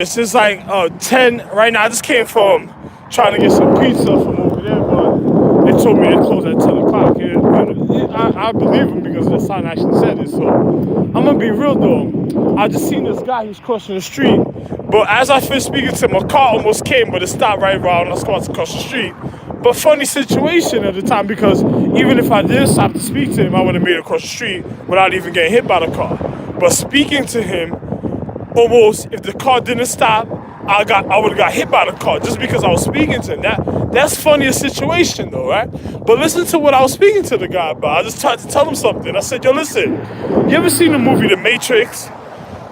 It's like 10 right now. I just came from trying to get some pizza from over there, but they told me they close at 10 o'clock. And I believe them because the sign actually said it. So I'm gonna be real though. I just seen this guy. He was crossing the street, but as I finished speaking to him, a car almost came, but it stopped right around. I was about to cross the street. But funny situation at the time because even if I did stop to speak to him, I would have made it across the street without even getting hit by the car. But speaking to him, almost if the car didn't stop, I would have got hit by the car just because I was speaking to him. That's funny a situation though, right? But listen to what I was speaking to the guy about. I just tried to tell him something. I said, yo, listen, you ever seen the movie The Matrix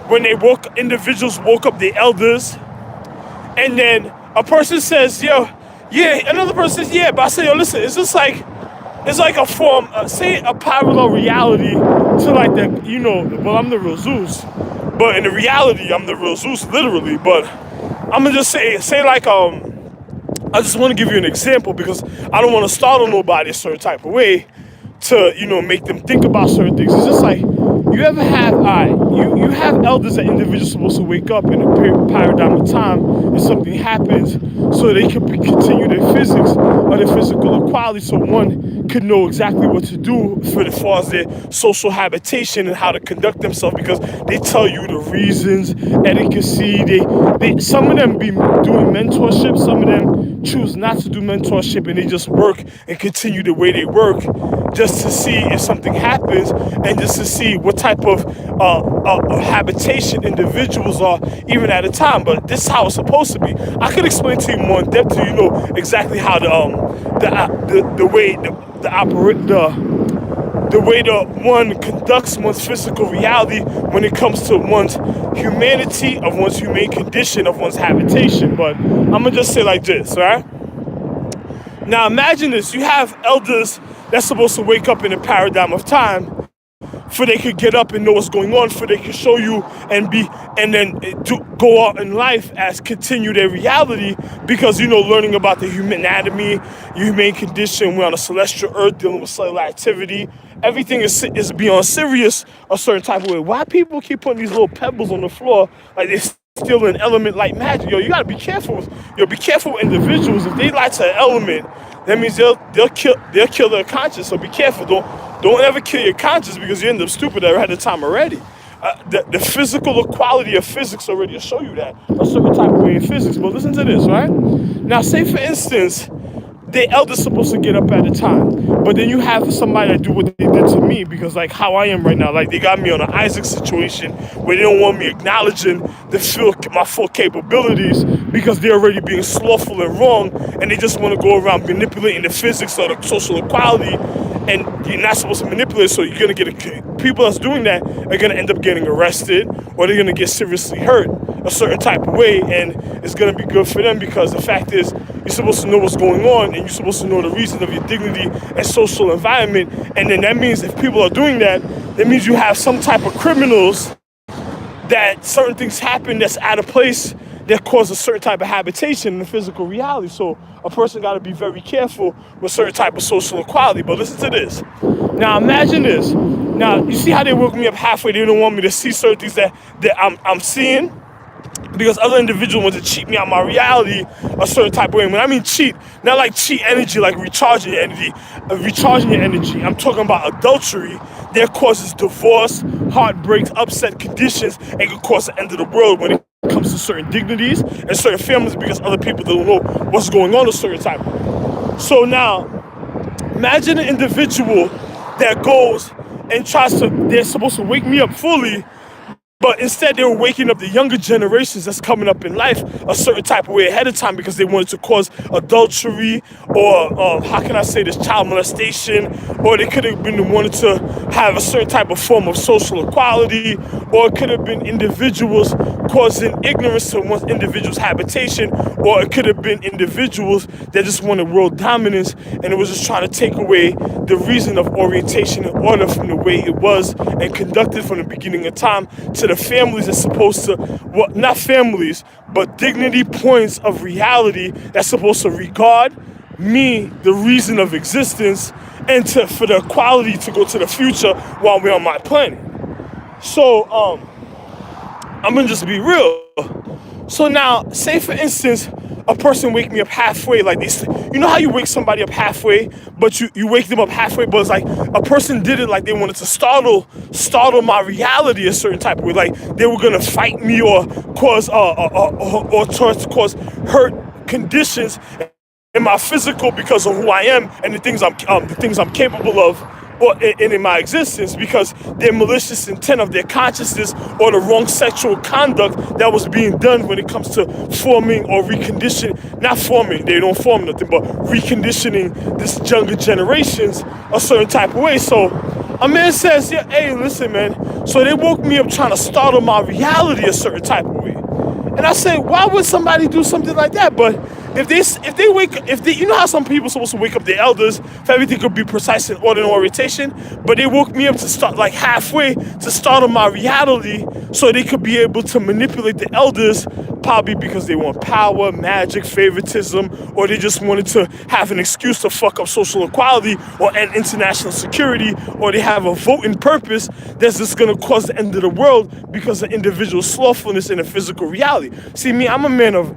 when individuals woke up the elders, and then a person says, yo, yeah, another person says, yeah, but I say, yo, listen, it's like a form, say a parallel reality to like the, well, I'm the real Zeus, but in the reality, I'm the real Zeus, literally. But I'm gonna just say like, I just want to give you an example because I don't want to startle nobody a certain type of way to, make them think about certain things. It's just like, you ever have, you have elders that individuals supposed to wake up in a paradigm of time and something happens so they can continue their physics or their physical equality, so one could know exactly what to do for as far as their social habitation and how to conduct themselves, because they tell you the reasons, etiquette. Some of them be doing mentorship, some of them choose not to do mentorship and they just work and continue the way they work just to see if something happens and just to see what type of habitation individuals are even at a time. But this is how it's supposed to be. I could explain to you more in depth so you know exactly how the way the one conducts one's physical reality when it comes to one's humanity, of one's humane condition, of one's habitation. But I'm gonna just say like this, right? Now imagine this: you have elders that's supposed to wake up in a paradigm of time, for they could get up and know what's going on, for they could show you and then go out in life as continue their reality, because learning about the human anatomy, humane condition, we're on a celestial earth dealing with cellular activity. Everything is beyond serious a certain type of way. Why people keep putting these little pebbles on the floor like they steal an element like magic? Yo, you gotta be careful. Be careful with individuals. If they lie to an element, that means they'll kill their conscience. So be careful. Don't ever kill your conscience because you end up stupid ahead of time already. The physical equality of physics already will show you that a certain type of way in physics. But listen to this, right? Now, say for instance, the elders supposed to get up at a time, but then you have somebody that do what they did to me, because like how I am right now, like they got me on an Isaac situation where they don't want me acknowledging my full capabilities because they're already being slothful and wrong, and they just want to go around manipulating the physics or the social equality, and you're not supposed to manipulate. So you're gonna people that's doing that are gonna end up getting arrested, or they're gonna get seriously hurt a certain type of way, and it's gonna be good for them because the fact is you're supposed to know what's going on, and you're supposed to know the reason of your dignity and social environment. And then that means if people are doing that, that means you have some type of criminals that certain things happen that's out of place that cause a certain type of habitation in the physical reality. So a person got to be very careful with certain type of social equality. But listen to this. Now imagine this. Now you see how they woke me up halfway. They don't want me to see certain things that I'm seeing, because other individuals want to cheat me out my reality a certain type of way. When I mean cheat, not like cheat energy, like recharging your energy. I'm talking about adultery that causes divorce, heartbreaks, upset conditions, and can cause the end of the world when it comes to certain dignities and certain families, because other people don't know what's going on a certain type of way. So now, imagine an individual that goes and they're supposed to wake me up fully, but instead they were waking up the younger generations that's coming up in life a certain type of way ahead of time, because they wanted to cause adultery, or how can I say this, child molestation, or they could have been wanted to have a certain type of form of social equality, or it could have been individuals causing ignorance to one individual's habitation, or it could have been individuals that just wanted world dominance, and it was just trying to take away the reason of orientation and order from the way it was and conducted from the beginning of time to the families that's supposed to, well, not families, but dignity points of reality that's supposed to regard me, the reason of existence, and for the equality to go to the future while we're on my planet. So, I'm gonna just be real. So now, say for instance, a person wake me up halfway, like this. You know how you wake somebody up halfway, but you wake them up halfway, but it's like a person did it like they wanted to startle my reality a certain type of way, like they were gonna fight me or cause or try to cause hurt conditions in my physical because of who I am and the things I'm capable of or in my existence, because their malicious intent of their consciousness or the wrong sexual conduct that was being done when it comes to forming or reconditioning, not forming, they don't form nothing, but reconditioning this younger generations a certain type of way. So a man says, yeah, hey, listen, man, so they woke me up trying to startle my reality a certain type of way. And I say, why would somebody do something like that? But if they, you know how some people are supposed to wake up their elders for everything could be precise in order and orientation, but they woke me up to start like halfway to start on my reality so they could be able to manipulate the elders, probably because they want power, magic, favoritism, or they just wanted to have an excuse to fuck up social equality or end international security, or they have a voting purpose that's just gonna cause the end of the world because of individual slothfulness in a physical reality. See, me, I'm a man of...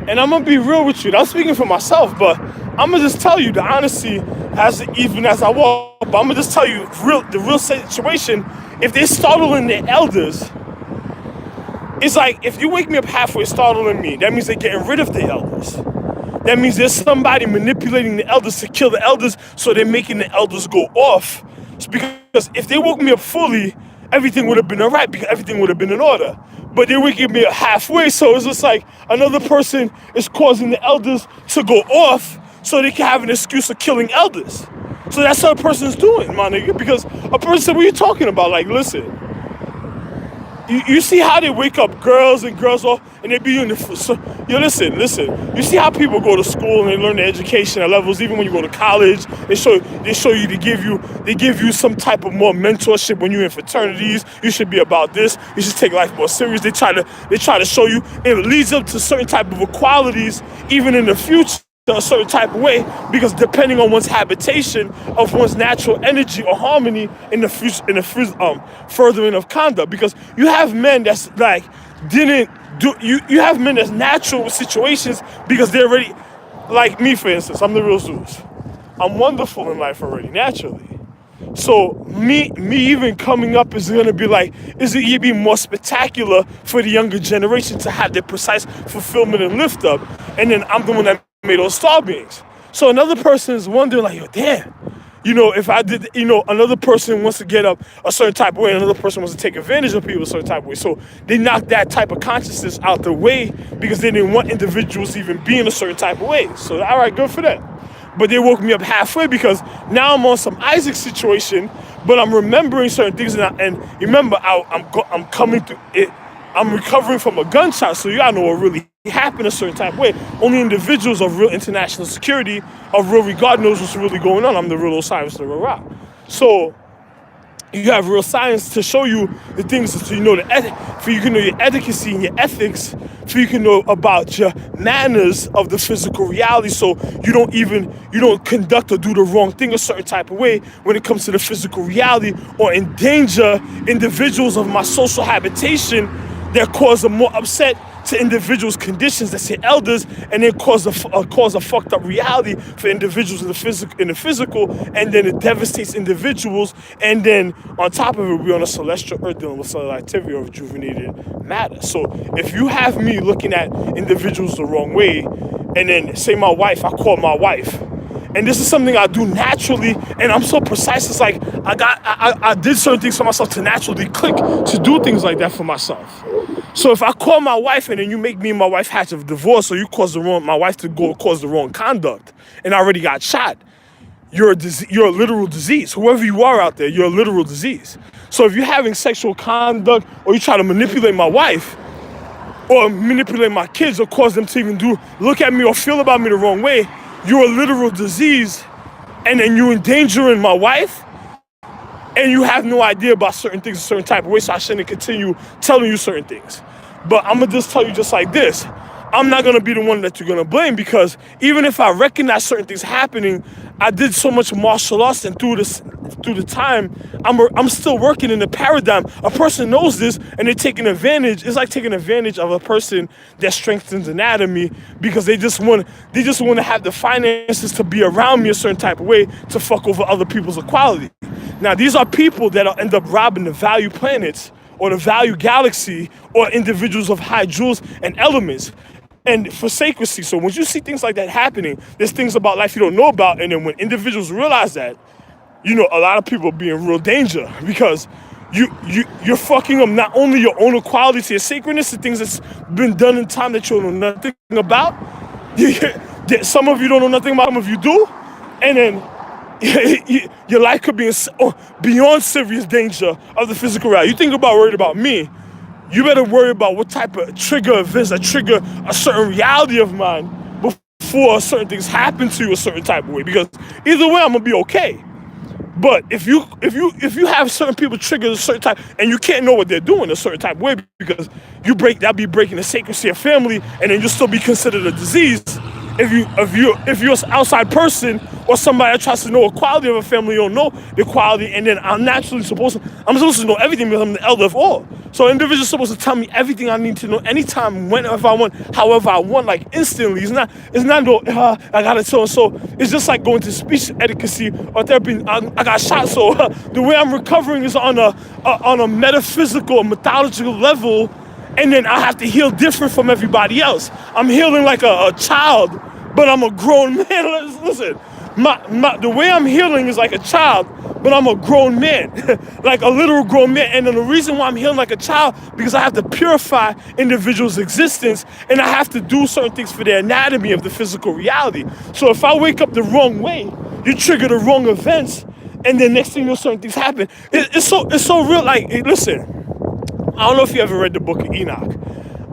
And I'm gonna be real with you. I'm speaking for myself, but I'm gonna just tell you the honesty even as I walk. But I'm gonna just tell you the real situation. If they're startling their elders, it's like if you wake me up halfway startling me, that means they're getting rid of the elders. That means there's somebody manipulating the elders to kill the elders, so they're making the elders go off. It's because if they woke me up fully, everything would have been all right, because everything would have been in order. But they're waking me up halfway, so it's just like another person is causing the elders to go off so they can have an excuse of killing elders. So that's what a person's doing, my nigga, because a person said, what are you talking about? Like, listen, you see how they wake up girls and girls off and they be in the... So, listen. You see how people go to school and they learn their education at levels, even when you go to college, they show you, they give you some type of more mentorship when you're in fraternities. You should be about this. You should take life more serious. They try to show you. It leads up to certain type of equalities, even in the future, a certain type of way, because depending on one's habitation of one's natural energy or harmony in the furthering of conduct, because you have men that's like didn't do you have men that's natural with situations because they're already, like me for instance, I'm the real Zeus. I'm wonderful in life already naturally. So me even coming up is gonna be like, is it gonna be more spectacular for the younger generation to have their precise fulfillment and lift up, and then I'm the one that made those star beings. So another person is wondering like, yo, damn, if I did, another person wants to get up a certain type of way, another person wants to take advantage of people a certain type of way. So they knocked that type of consciousness out the way because they didn't want individuals to even be in a certain type of way. So all right, good for that. But they woke me up halfway because now I'm on some Isaac situation, but I'm remembering certain things, and remember, I'm coming through it. I'm recovering from a gunshot, so you gotta know what really happened a certain type of way. Only individuals of real international security, of real regard, knows what's really going on. I'm the real Osiris, the real Ra. So you have real science to show you the things, so you know for you can know your etiquette and your ethics, so you can know about your manners of the physical reality, so you don't conduct or do the wrong thing a certain type of way when it comes to the physical reality, or endanger individuals of my social habitation that cause a more upset to individuals' conditions, that's your elders, and then cause a fucked up reality for individuals in the physical, and then it devastates individuals, and then on top of it, we're on a celestial earth dealing with cellular activity or rejuvenated matter. So if you have me looking at individuals the wrong way, and then say my wife, I call my wife, and this is something I do naturally, and I'm so precise. It's like I did certain things for myself to naturally click to do things like that for myself. So if I call my wife and then you make me and my wife hatch a divorce, or you cause my wife to cause the wrong conduct, and I already got shot, you're a literal disease. Whoever you are out there, you're a literal disease. So if you're having sexual conduct, or you try to manipulate my wife, or manipulate my kids, or cause them to even look at me or feel about me the wrong way, you're a literal disease, and then you're endangering my wife, and you have no idea about certain things a certain type of way, so I shouldn't continue telling you certain things. But I'm gonna just tell you just like this. I'm not gonna be the one that you're gonna blame, because even if I recognize certain things happening, I did so much martial arts, and through the time, I'm still working in the paradigm. A person knows this and they're taking advantage. It's like taking advantage of a person that strengthens anatomy, because they just want to have the finances to be around me a certain type of way to fuck over other people's equality. Now these are people that'll end up robbing the value planets or the value galaxy or individuals of high jewels and elements. And for sacredcy. So when you see things like that happening, there's things about life you don't know about. And then when individuals realize that, a lot of people be in real danger, because you're fucking up not only your own equality to your sacredness, the things that's been done in time that you don't know nothing about. Some of you don't know nothing about, some of you do. And then your life could be beyond serious danger of the physical reality. You think about worried about me, you better worry about what type of trigger events that trigger a certain reality of mine before certain things happen to you a certain type of way. Because either way, I'm gonna be okay. But if you have certain people trigger a certain type, and you can't know what they're doing a certain type of way, because that'd be breaking the sacredcy of family, and then you'll still be considered a disease. If you're an outside person or somebody that tries to know the quality of a family, you don't know the quality, and then I'm supposed to know everything because I'm the elder of all. So an individual's supposed to tell me everything I need to know anytime, whenever I want, however I want, like instantly. It's not no, I gotta tell. So it's just like going to speech etiquette or therapy. I got shot, so the way I'm recovering is on a metaphysical, mythological level. And then I have to heal different from everybody else. I'm healing like a child, but I'm a grown man. Listen, the way I'm healing is like a child, but I'm a grown man, like a literal grown man. And then the reason why I'm healing like a child, because I have to purify individuals' existence, and I have to do certain things for their anatomy of the physical reality. So if I wake up the wrong way, you trigger the wrong events, and then next thing you know, certain things happen. It's so real. Like, listen. I don't know if you ever read the book of Enoch.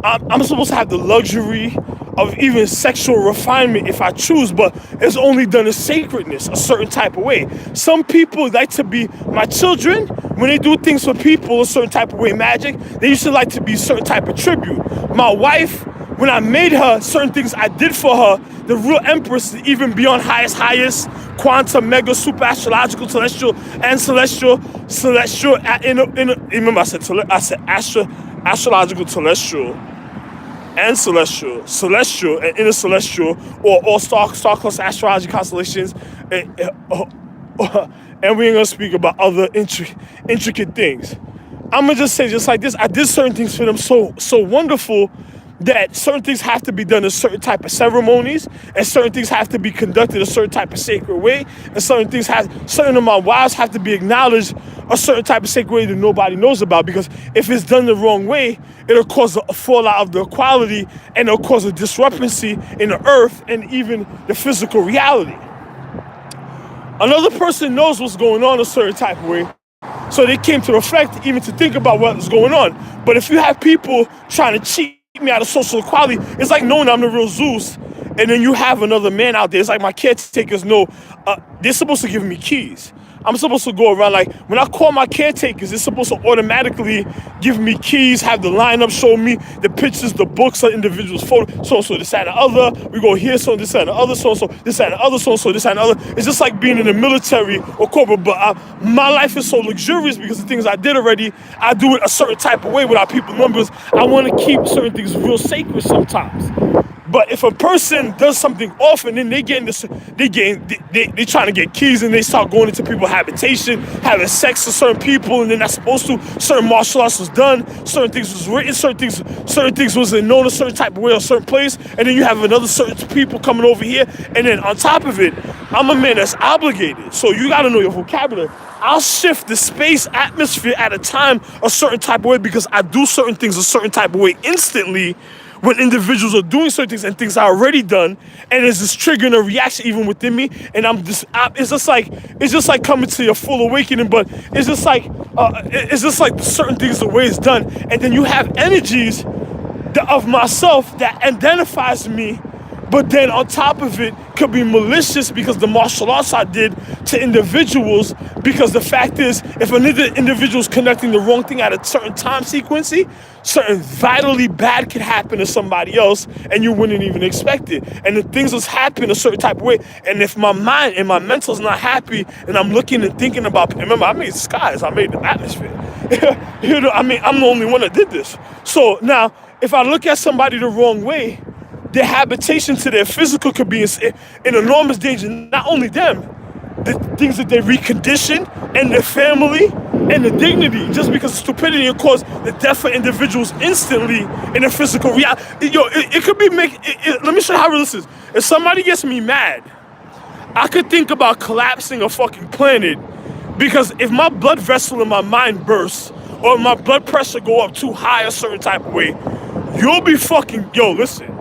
I'm supposed to have the luxury of even sexual refinement if I choose, but it's only done in sacredness, a certain type of way. Some people like to be my children. When they do things for people a certain type of way, magic, they used to like to be a certain type of tribute. My wife, when I made her, certain things I did for her, the real empress, even beyond highest, quantum, mega, super, astrological, celestial, and celestial, remember I said astrological, celestial, and celestial, and inner celestial, or all star cluster astrology constellations, and we ain't gonna speak about other intricate things. I'm gonna just say, just like this, I did certain things for them so wonderful, that certain things have to be done in certain type of ceremonies, and certain things have to be conducted a certain type of sacred way, and certain of my wives have to be acknowledged a certain type of sacred way that nobody knows about, because if it's done the wrong way, it'll cause a fallout of the equality, and it'll cause a disruptancy in the earth and even the physical reality. Another person knows what's going on a certain type of way, so they came to reflect, even to think about what's going on. But if you have people trying to cheat me out of social equality, it's like knowing I'm the real Zeus, and then you have another man out there. It's like my caretakers know, they're supposed to give me keys. I'm supposed to go around, like, when I call my caretakers, they're supposed to automatically give me keys, have the lineup, show me the pictures, the books, the individual's photo, so this, that, and the other. We go here, so this, that, and the other, so this, that, and the other, so this, that, and the other. It's just like being in the military or corporate, but my life is so luxurious because the things I did already, I do it a certain type of way without people numbers. I want to keep certain things real sacred sometimes. But if a person does something off, and then they trying to get keys, and they start going into people's habitation, having sex with certain people, and they're not supposed to. Certain martial arts was done, certain things was written, certain things wasn't known a certain type of way or a certain place, and then you have another certain people coming over here, and then on top of it, I'm a man that's obligated, so you gotta know your vocabulary. I'll shift the space atmosphere at a time a certain type of way, because I do certain things a certain type of way instantly, when individuals are doing certain things and things are already done, and it's just triggering a reaction even within me, and it's just like coming to your full awakening, but it's just like certain things the way it's done, and then you have energies of myself that identifies me But then on top of it could be malicious because the martial arts I did to individuals, because the fact is, if another individual's connecting the wrong thing at a certain time sequence, something vitally bad could happen to somebody else and you wouldn't even expect it. And the things that's happening a certain type of way, and if my mind and my mental's not happy and I'm looking and thinking about, remember, I made skies, I made the atmosphere. You know, I mean, I'm the only one that did this. So now, if I look at somebody the wrong way, their habitation to their physical could be in enormous danger. Not only them, the things that they recondition and their family and the dignity, just because stupidity will cause the death of individuals instantly in a physical reality. It could be let me show you how real this is. If somebody gets me mad, I could think about collapsing a fucking planet, because if my blood vessel in my mind bursts or my blood pressure go up too high a certain type of way, you'll be fucking, listen.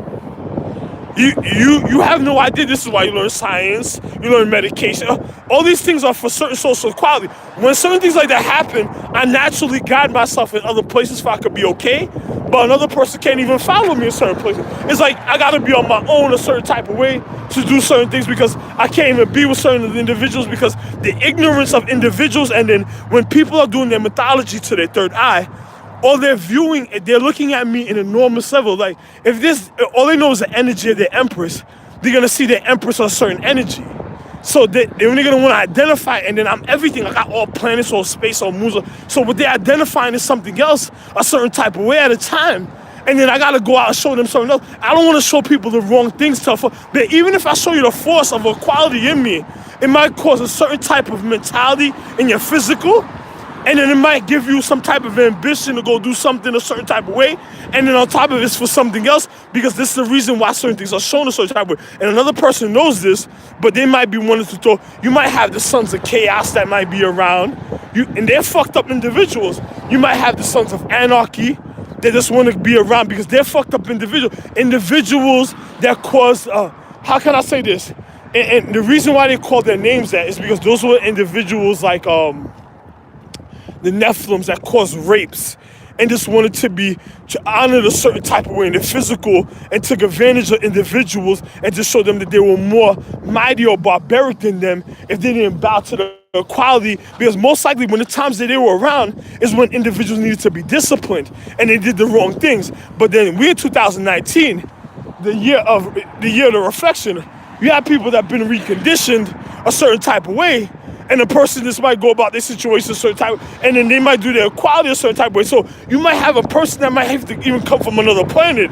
You have no idea. This is why you learn science, you learn medication. All these things are for certain social equality. When certain things like that happen, I naturally guide myself in other places so I could be okay, but another person can't even follow me in certain places. It's like I gotta be on my own a certain type of way to do certain things, because I can't even be with certain individuals because the ignorance of individuals. And then when people are doing their mythology to their third eye, or they're looking at me in an enormous level. Like, if all they know is the energy of their empress, they're gonna see their empress on a certain energy. So they're only gonna wanna identify, and then I'm everything. I got all planets, all space, all moons. So what they're identifying is something else, a certain type of way at a time. And then I gotta go out and show them something else. I don't wanna show people the wrong things but even if I show you the force of equality in me, it might cause a certain type of mentality in your physical. And then it might give you some type of ambition to go do something a certain type of way. And then on top of it, it's for something else, because this is the reason why certain things are shown a certain type of way. And another person knows this, but they might be wanting to throw, you might have the sons of chaos that might be around, and they're fucked up individuals. You might have the sons of anarchy that just want to be around because they're fucked up individuals that cause, how can I say this? And the reason why they call their names that is because those were individuals like, the Nephilims that caused rapes and just wanted to honor a certain type of way in the physical, and took advantage of individuals and to show them that they were more mighty or barbaric than them if they didn't bow to the equality, because most likely when the times that they were around is when individuals needed to be disciplined and they did the wrong things. But then we're in 2019, the year of the reflection. You have people that have been reconditioned a certain type of way, and a person just might go about their situation a certain type, and then they might do their equality a certain type of way. So you might have a person that might have to even come from another planet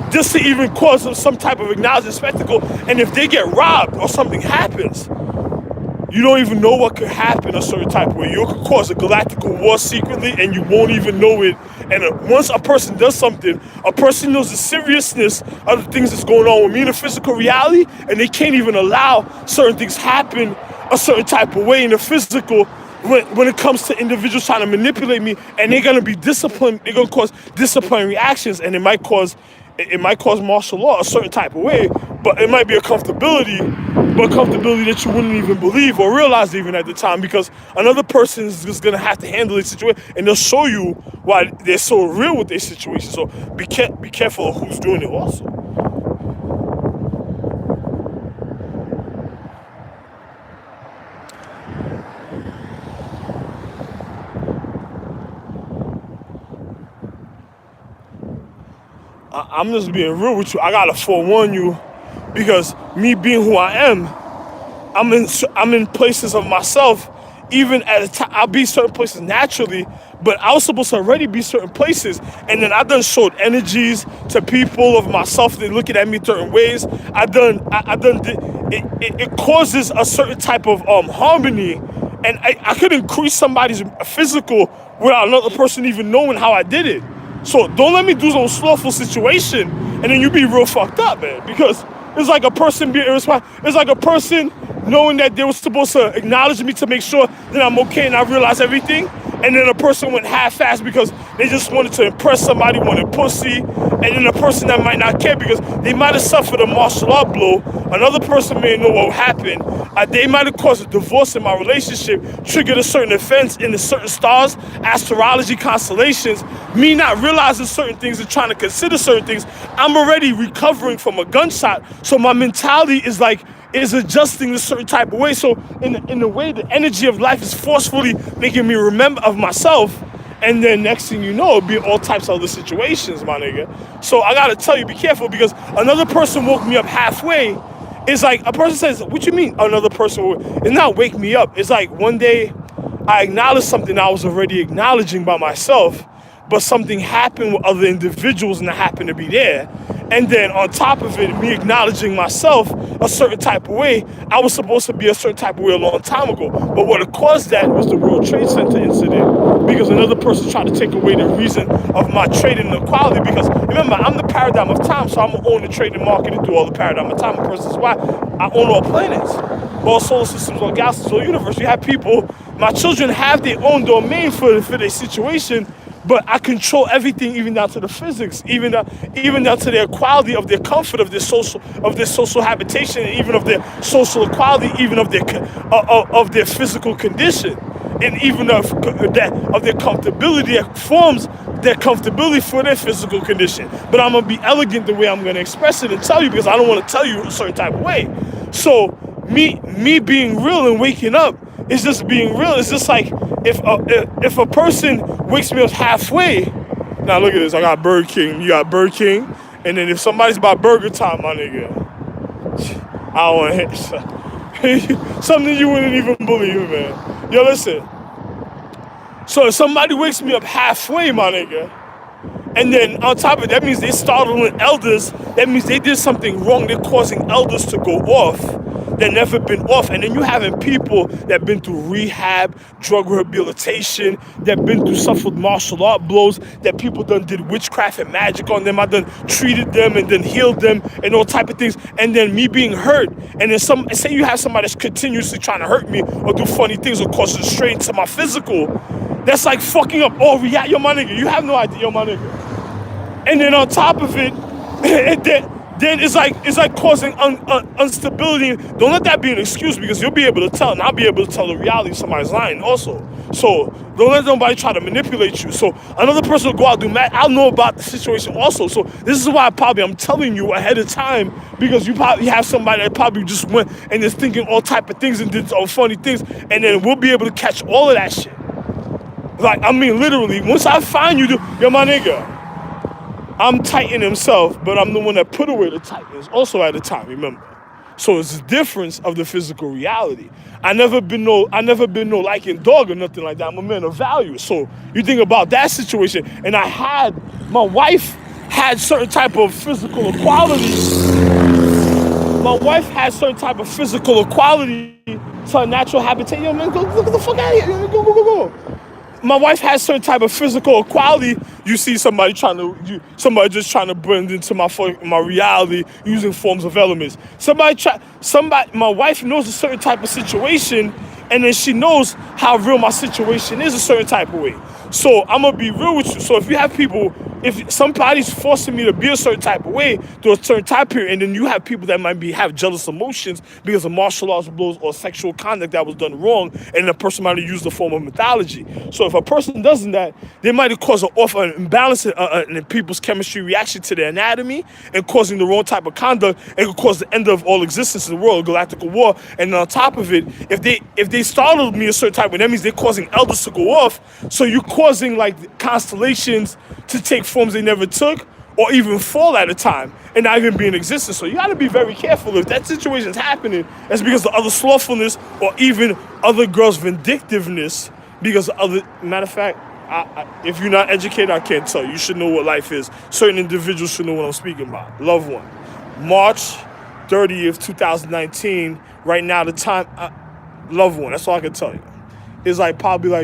just to even cause some type of acknowledgement spectacle. And if they get robbed or something happens, you don't even know what could happen a certain type of way. You could cause a galactical war secretly and you won't even know it. And once a person does something, a person knows the seriousness of the things that's going on with me in the physical reality, and they can't even allow certain things happen a certain type of way in the physical when it comes to individuals trying to manipulate me, and they're gonna be disciplined. They're gonna cause disciplinary reactions, and it might cause martial law a certain type of way. But it might be a comfortability that you wouldn't even believe or realize even at the time, because another person is just gonna have to handle the situation, and they'll show you why they're so real with their situation. So be careful of who's doing it also. I'm just being real with you. I gotta forewarn you, because me being who I am, I'm in places of myself. Even at a time, I'll be certain places naturally, but I was supposed to already be certain places, and then I done showed energies to people of myself. They looking at me certain ways. It causes a certain type of harmony, and I could increase somebody's physical without another person even knowing how I did it. So don't let me do some slothful situation and then you be real fucked up, man. Because it's like a person being irresponsible. It's like a person knowing that they were supposed to acknowledge me to make sure that I'm okay and I realize everything. And then a person went half-assed because they just wanted to impress somebody, wanted pussy, and then a person that might not care because they might have suffered a martial art blow. Another person may know what happened. They might have caused a divorce in my relationship, triggered a certain offense in the certain stars, astrology, constellations. Me not realizing certain things and trying to consider certain things. I'm already recovering from a gunshot, so my mentality is adjusting a certain type of way. So in the way, the energy of life is forcefully making me remember of myself. And then next thing you know, it'll be all types of other situations, my nigga. So I gotta tell you, be careful, because another person woke me up halfway. It's like a person says, what you mean another person it's not wake me up. It's like one day I acknowledged something I was already acknowledging by myself, but something happened with other individuals and I happened to be there. And then on top of it, me acknowledging myself a certain type of way, I was supposed to be a certain type of way a long time ago. But what caused that was the World Trade Center incident, because another person tried to take away the reason of my trading inequality. Because remember, I'm the paradigm of time, so I'm gonna own the trading market and do all the paradigm of time. That's why I own all planets, all solar systems, all galaxies, all universe. You have people, my children have their own domain for their situation, but I control everything, even down to the physics, even down to their quality of their comfort, of their social habitation, and even of their social equality, even of their physical condition, and even of their comfortability that forms their comfortability for their physical condition. But I'm gonna be elegant the way I'm gonna express it and tell you, because I don't want to tell you a certain type of way. So me being real and waking up is just being real. It's just like if a person wakes me up halfway. Now look at this. I got Burger King. You got Burger King. And then if somebody's about burger time, my nigga, I don't want to hit something you wouldn't even believe, man. Yo, listen. So if somebody wakes me up halfway, my nigga, and then on top of it, that means they startling elders. That means they did something wrong. They're causing elders to go off. They've never been off. And then you having people that been through rehab, drug rehabilitation, that been through suffered martial art blows, that people done did witchcraft and magic on them. I done treated them and then healed them and all type of things. And then me being hurt. And then say you have somebody that's continuously trying to hurt me or do funny things or cause strain to my physical. That's like fucking up all reality. Yo, my nigga, you have no idea, yo, my nigga. And then on top of it, then it's like causing instability. Don't let that be an excuse, because you'll be able to tell, and I'll be able to tell the reality of somebody's lying also. So don't let nobody try to manipulate you. So another person will go out and do mad. I'll know about the situation also. So this is why I'm telling you ahead of time, because you probably have somebody that probably just went and is thinking all type of things and did funny things, and then we'll be able to catch all of that shit. Like, I mean, literally, once I find you, yo, my nigga, I'm Titan himself, but I'm the one that put away the Titans also at the time, remember? So it's the difference of the physical reality. I never been no liking dog or nothing like that. I'm a man of value. So you think about that situation, and my wife had certain type of physical equality. My wife had certain type of physical equality to her natural habitat. Yo, man, go the fuck out of here. Go. My wife has certain type of physical equality. You see somebody just trying to blend into my reality using forms of elements. My wife knows a certain type of situation, and then she knows how real my situation is a certain type of way. So I'm gonna be real with you. So if you have people, if somebody's forcing me to be a certain type of way to a certain time period, and then you have people that might have jealous emotions because of martial arts blows or sexual conduct that was done wrong, and the person might have used the form of mythology. So if a person doesn't that, they might have caused an imbalance in people's chemistry reaction to their anatomy, and causing the wrong type of conduct, and could cause the end of all existence in the world, a galactical war. And on top of it, if they startled me a certain type of way, that means they're causing elders to go off. So you're causing like constellations to take forms they never took, or even fall at a time and not even be in existence. So you got to be very careful. If that situation's happening, it's because of other slothfulness or even other girls' vindictiveness. Because of other, matter of fact, if you're not educated, I can't tell you. You should know what life is. Certain individuals should know what I'm speaking about. Loved one. March 30th, 2019. Right now, the time, loved one. That's all I can tell you. It's like probably like